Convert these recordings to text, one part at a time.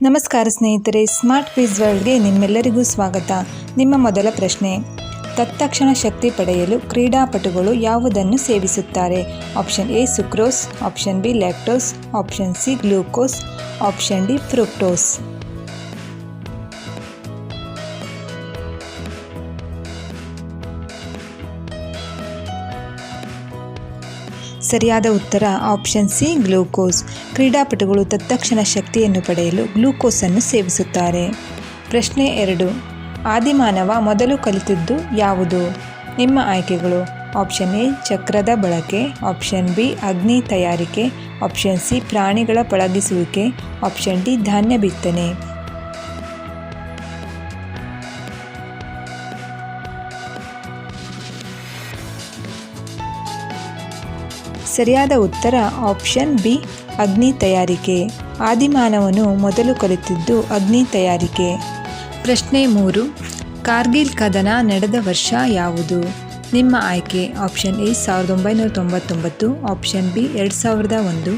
ನಮಸ್ಕಾರ ಸ್ನೇಹಿತರೆ, smart quiz ವರ್ಲ್ಡ್ಗೆ ನಿಮ್ಮೆಲ್ಲರಿಗೂ ಸ್ವಾಗತ. ನಿಮ್ಮ ಮೊದಲ ಪ್ರಶ್ನೆ, ತತ್ಕ್ಷಣ ಶಕ್ತಿ ಪಡೆಯಲು ಕ್ರೀಡಾಪಟುಗಳು ಯಾವುದನ್ನು ಸೇವಿಸುತ್ತಾರೆ? Option A sucrose, option B lactose, option C glucose, option D fructose. ಸರಿಯಾದ ಉತ್ತರ ಆಪ್ಷನ್ ಸಿ ಗ್ಲೂಕೋಸ್. ಕ್ರೀಡಾಪಟುಗಳು ತತ್ಕ್ಷಣ ಶಕ್ತಿಯನ್ನು ಪಡೆಯಲು ಗ್ಲೂಕೋಸನ್ನು ಸೇವಿಸುತ್ತಾರೆ. ಪ್ರಶ್ನೆ 2, ಆದಿಮಾನವ ಮೊದಲು ಕಲಿತದ್ದು ಯಾವುದು? ನಿಮ್ಮ ಆಯ್ಕೆಗಳು: ಆಪ್ಷನ್ ಎ ಚಕ್ರದ ಬಳಕೆ, ಆಪ್ಷನ್ ಬಿ ಅಗ್ನಿ ತಯಾರಿಕೆ, ಆಪ್ಷನ್ ಸಿ ಪ್ರಾಣಿಗಳ ಪಳಗಿಸುವಿಕೆ, ಆಪ್ಷನ್ ಡಿ ಧಾನ್ಯ ಬಿತ್ತನೆ. ಸರಿಯಾದ ಉತ್ತರ ಆಪ್ಷನ್ ಬಿ ಅಗ್ನಿ ತಯಾರಿಕೆ. ಆದಿಮಾನವನು ಮೊದಲು ಕಲಿತಿದ್ದು ಅಗ್ನಿ ತಯಾರಿಕೆ. ಪ್ರಶ್ನೆ 3, ಕಾರ್ಗಿಲ್ ಕದನ ನಡೆದ ವರ್ಷ ಯಾವುದು? ನಿಮ್ಮ ಆಯ್ಕೆ: option A 1999, option B 2001,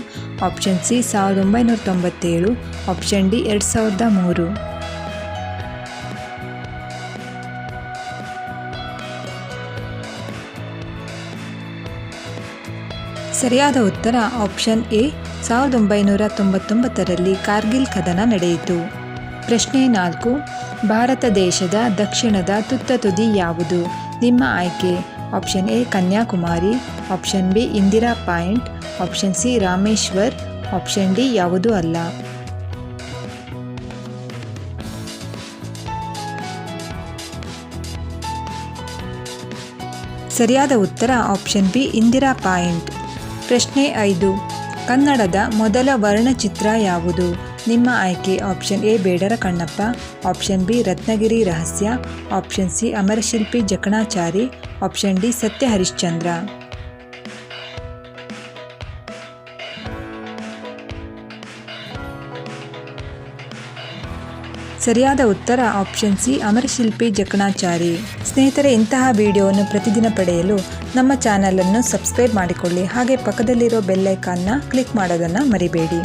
option C 1997, option D 2003. ಸರಿಯಾದ ಉತ್ತರ ಆಪ್ಷನ್ ಎ 1999ರಲ್ಲಿ ಕಾರ್ಗಿಲ್ ಕದನ ನಡೆಯಿತು. ಪ್ರಶ್ನೆ 4, ಭಾರತ ದೇಶದ ದಕ್ಷಿಣದ ತುತ್ತ ತುದಿ ಯಾವುದು? ನಿಮ್ಮ ಆಯ್ಕೆ: option A Kanyakumari, option B Indira point, option C Rameswar, option D ಯಾವುದೂ ಅಲ್ಲ. ಸರಿಯಾದ ಉತ್ತರ ಆಪ್ಷನ್ ಬಿ ಇಂದಿರಾ ಪಾಯಿಂಟ್. ಪ್ರಶ್ನೆ 5, ಕನ್ನಡದ ಮೊದಲ ವರ್ಣಚಿತ್ರ ಯಾವುದು? ನಿಮ್ಮ ಆಯ್ಕೆ: option A Bedara Kannappa, option B Ratnagiri Rahasya, option C Amarashilpi Jakanachari, option D Satya Harishchandra. ಸರಿಯಾದ ಉತ್ತರ ಆಪ್ಷನ್ ಸಿ ಅಮರಶಿಲ್ಪಿ ಜಕಣಾಚಾರಿ. ಸ್ನೇಹಿತರೆ, ಇಂತಹ ವಿಡಿಯೋವನ್ನು ಪ್ರತಿದಿನ ಪಡೆಯಲು ನಮ್ಮ ಚಾನಲನ್ನು ಸಬ್ಸ್ಕ್ರೈಬ್ ಮಾಡಿಕೊಳ್ಳಿ. ಹಾಗೆ ಪಕ್ಕದಲ್ಲಿರೋ ಬೆಲ್ ಐಕಾನ್ನ ಕ್ಲಿಕ್ ಮಾಡೋದನ್ನು ಮರಿಬೇಡಿ.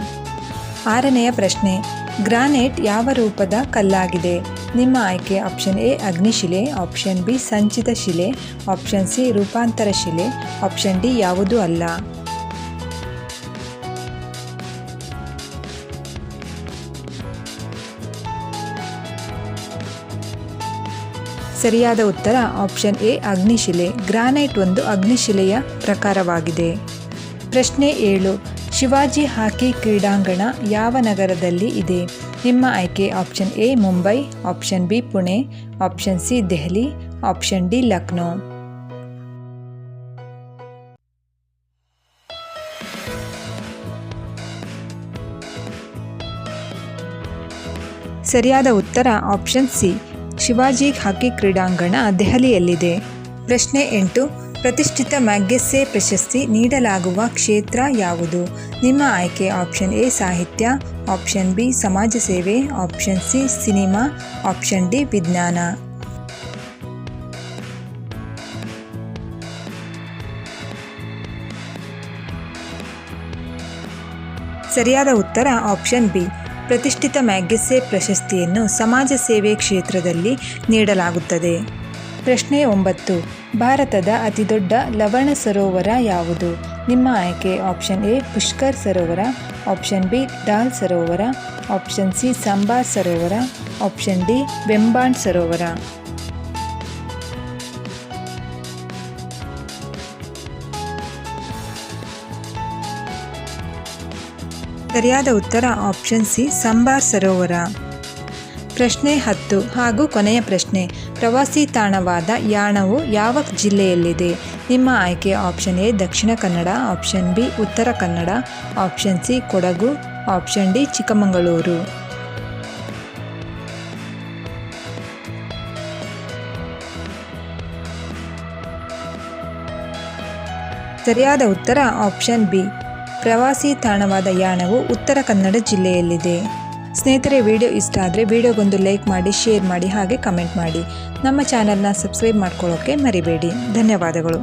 6ನೆಯ ಪ್ರಶ್ನೆ, ಗ್ರಾನೈಟ್ ಯಾವ ರೂಪದ ಕಲ್ಲಾಗಿದೆ? ನಿಮ್ಮ ಆಯ್ಕೆ: ಆಪ್ಷನ್ ಎ ಅಗ್ನಿಶಿಲೆ, ಆಪ್ಷನ್ ಬಿ ಸಂಚಿತ ಶಿಲೆ, ಆಪ್ಷನ್ ಸಿ ರೂಪಾಂತರ ಶಿಲೆ, ಆಪ್ಷನ್ ಡಿ ಯಾವುದೂ ಅಲ್ಲ. ಸರಿಯಾದ ಉತ್ತರ ಆಪ್ಷನ್ ಎ ಅಗ್ನಿಶಿಲೆ. ಗ್ರಾನೈಟ್ ಒಂದು ಅಗ್ನಿಶಿಲೆಯ ಪ್ರಕಾರವಾಗಿದೆ. ಪ್ರಶ್ನೆ 7, ಶಿವಾಜಿ ಹಾಕಿ ಕ್ರೀಡಾಂಗಣ ಯಾವ ನಗರದಲ್ಲಿ ಇದೆ? ನಿಮ್ಮ ಆಯ್ಕೆ: option A Mumbai, option B Pune, option C Delhi, option D Lucknow. ಸರಿಯಾದ ಉತ್ತರ ಆಪ್ಷನ್ ಸಿ ಶಿವಾಜಿ ಹಾಕಿ ಕ್ರೀಡಾಂಗಣ ದೆಹಲಿಯಲ್ಲಿದೆ. ಪ್ರಶ್ನೆ 8, ಪ್ರತಿಷ್ಠಿತ ಮ್ಯಾಗ್ಸೆಸೆ ಪ್ರಶಸ್ತಿ ನೀಡಲಾಗುವ ಕ್ಷೇತ್ರ ಯಾವುದು? ನಿಮ್ಮ ಆಯ್ಕೆ: ಆಪ್ಷನ್ ಎ ಸಾಹಿತ್ಯ, ಆಪ್ಷನ್ ಬಿ ಸಮಾಜ ಸೇವೆ, option C cinema, option D ವಿಜ್ಞಾನ. ಸರಿಯಾದ ಉತ್ತರ ಆಪ್ಷನ್ ಬಿ. ಪ್ರತಿಷ್ಠಿತ ಮ್ಯಾಗ್ಸೆಸೆ ಪ್ರಶಸ್ತಿಯನ್ನು ಸಮಾಜ ಸೇವೆ ಕ್ಷೇತ್ರದಲ್ಲಿ ನೀಡಲಾಗುತ್ತದೆ. ಪ್ರಶ್ನೆ 9, ಭಾರತದ ಅತಿದೊಡ್ಡ ಲವಣ ಸರೋವರ ಯಾವುದು? ನಿಮ್ಮ ಆಯ್ಕೆ: ಆಪ್ಷನ್ ಎ ಪುಷ್ಕರ್ ಸರೋವರ, ಆಪ್ಷನ್ ಬಿ ಡಾಲ್ ಸರೋವರ, ಆಪ್ಷನ್ ಸಿ ಸಂಬಾರ್ ಸರೋವರ, ಆಪ್ಷನ್ ಡಿ ವೆಂಬಾಂಡ್ ಸರೋವರ. ಸರಿಯಾದ ಉತ್ತರ ಆಪ್ಷನ್ ಸಿ ಸಂಬಾರ್ ಸರೋವರ. ಪ್ರಶ್ನೆ 10 ಹಾಗೂ ಕೊನೆಯ ಪ್ರಶ್ನೆ, ಪ್ರವಾಸಿ ತಾಣವಾದ ಯಾಣವು ಯಾವ ಜಿಲ್ಲೆಯಲ್ಲಿದೆ? ನಿಮ್ಮ ಆಯ್ಕೆ: option A Dakshina Kannada, option B Uttara Kannada, option C Kodagu, option D Chikkamagaluru. ಸರಿಯಾದ ಉತ್ತರ ಆಪ್ಷನ್ ಬಿ. ಪ್ರವಾಸಿ ತಾಣವಾದ ಯಾಣವು ಉತ್ತರ ಕನ್ನಡ ಜಿಲ್ಲೆಯಲ್ಲಿದೆ. ಸ್ನೇಹಿತರೆ, ವಿಡಿಯೋ ಇಷ್ಟ ಆದರೆ ವಿಡಿಯೋಗೊಂದು ಲೈಕ್ ಮಾಡಿ, ಶೇರ್ ಮಾಡಿ, ಹಾಗೆ ಕಮೆಂಟ್ ಮಾಡಿ. ನಮ್ಮ ಚಾನಲ್ನ ಸಬ್ಸ್ಕ್ರೈಬ್ ಮಾಡ್ಕೊಳ್ಳೋಕ್ಕೆ ಮರಿಬೇಡಿ. ಧನ್ಯವಾದಗಳು.